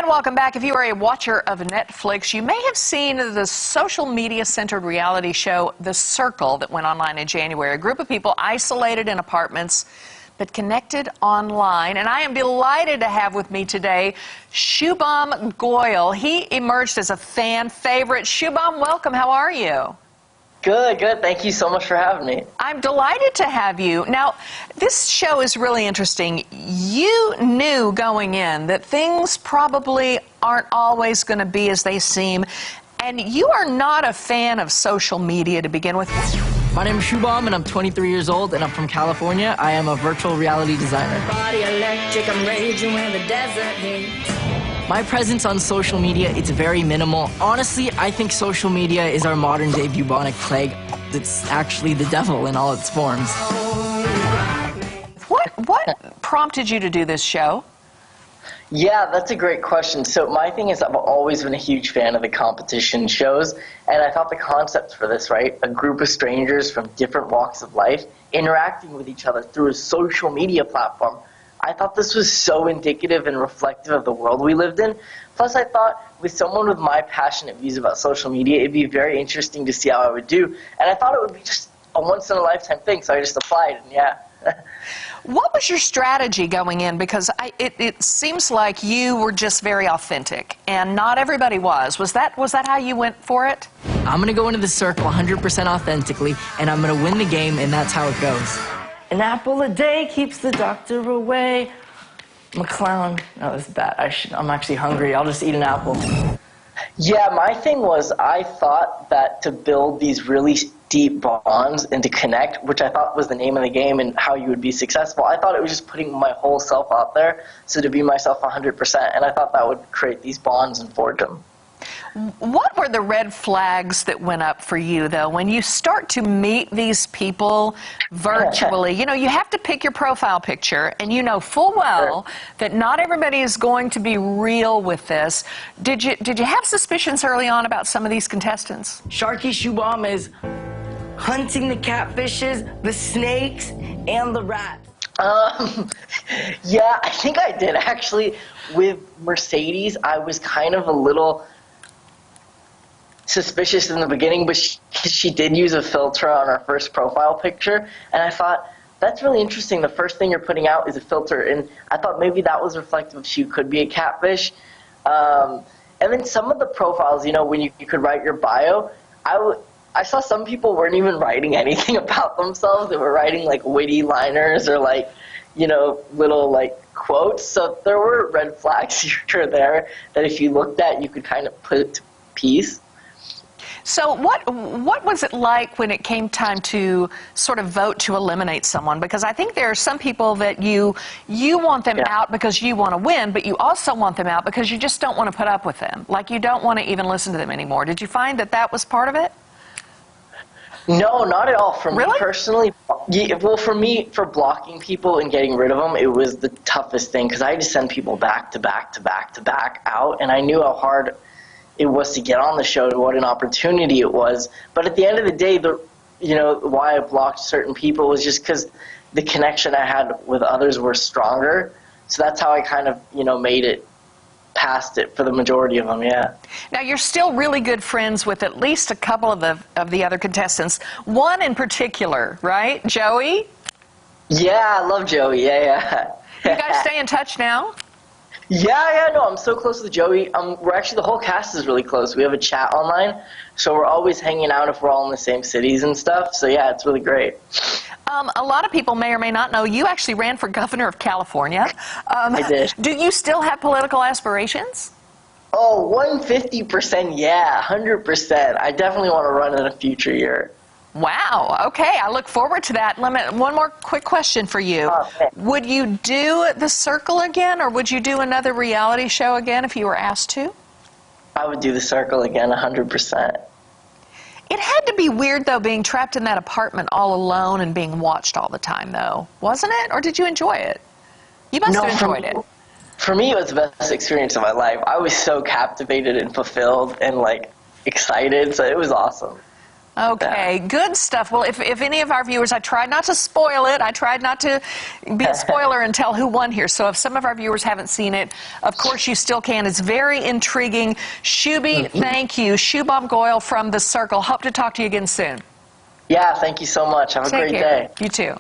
And welcome back. If you are a watcher of Netflix, you may have seen the social media-centered reality show The Circle that went online in January. A group of people isolated in apartments but connected online. And I am delighted to have with me today Shubham Goel. He emerged as a fan favorite. Shubham, welcome. How are you? Good, good. Thank you so much for having me. I'm delighted to have you. Now, this show is really interesting. You knew going in that things probably aren't always going to be as they seem, and you are not a fan of social media to begin with. My name is Shubham, and I'm 23 years old, and I'm from California. I am a virtual reality designer. Body electric, I'm raging when the desert hits. My presence on social media, it's very minimal. Honestly, I think social media is our modern-day bubonic plague. It's actually the devil in all its forms. What prompted you to do this show? Yeah, that's a great question. So my thing is I've always been a huge fan of the competition shows, and I thought the concept for this, right, a group of strangers from different walks of life interacting with each other through a social media platform, I thought this was so indicative and reflective of the world we lived in. Plus, I thought with someone with my passionate views about social media, it'd be very interesting to see how I would do. And I thought it would be just a once-in-a-lifetime thing, so I just applied, and yeah. What was your strategy going in? Because it seems like you were just very authentic, and not everybody was. Was that how you went for it? I'm going to go into the circle 100% authentically, and I'm going to win the game, and that's how it goes. An apple a day keeps the doctor away. I'm a clown. No, this is bad. I'm actually hungry. I'll just eat an apple. Yeah, my thing was I thought that to build these really deep bonds and to connect, which I thought was the name of the game and how you would be successful, I thought it was just putting my whole self out there, so to be myself 100%, and I thought that would create these bonds and forge them. What were the red flags that went up for you, though, when you start to meet these people virtually? You know, you have to pick your profile picture, and you know full well that not everybody is going to be real with this. Did you have suspicions early on about some of these contestants? Sharky Shubham is hunting the catfishes, the snakes, and the rats. Yeah, I think I did. Actually, with Mercedes, I was kind of a little suspicious in the beginning, but she did use a filter on our first profile picture, and I thought, that's really interesting. The first thing you're putting out is a filter, and I thought maybe that was reflective. She could be a catfish. And then some of the profiles, you know, when you could write your bio, I saw some people weren't even writing anything about themselves. They were writing like witty liners or like, you know, little like quotes. So there were red flags here or there that if you looked at, you could kind of put it to piece. So what was it like when it came time to sort of vote to eliminate someone? Because I think there are some people that you want them out because you want to win, but you also want them out because you just don't want to put up with them. Like you don't want to even listen to them anymore. Did you find that that was part of it? No, not at all. For me Really? personally, well, for me, for blocking people and getting rid of them, it was the toughest thing because I had to send people back to back to back to back out, and I knew how hard it was to get on the show, what an opportunity it was. But at the end of the day, why I blocked certain people was just because the connection I had with others were stronger. So that's how I kind of, made it past it for the majority of them, yeah. Now, you're still really good friends with at least a couple of the other contestants. One in particular, right? Joey? Yeah, I love Joey, yeah. You guys stay in touch now? Yeah, no, I'm so close with Joey. We're actually, the whole cast is really close. We have a chat online, so we're always hanging out if we're all in the same cities and stuff. So yeah, it's really great. A lot of people may or may not know you actually ran for governor of California. I did. Do you still have political aspirations? Oh, 150%, yeah, 100%. I definitely want to run in a future year. Wow. Okay, I look forward to that. One more quick question for you. Okay. Would you do The Circle again, or would you do another reality show again if you were asked to? I would do The Circle again, 100%. It had to be weird, though, being trapped in that apartment all alone and being watched all the time, though, wasn't it? Or did you enjoy it? You must have enjoyed it. For me, it was the best experience of my life. I was so captivated and fulfilled and, excited, so it was awesome. Okay, good stuff. Well, if any of our viewers, I tried not to spoil it. I tried not to be a spoiler and tell who won here. So if some of our viewers haven't seen it, of course you still can. It's very intriguing. Shuby, thank you. Shubham Goel from The Circle. Hope to talk to you again soon. Yeah, thank you so much. Have a great day. You too.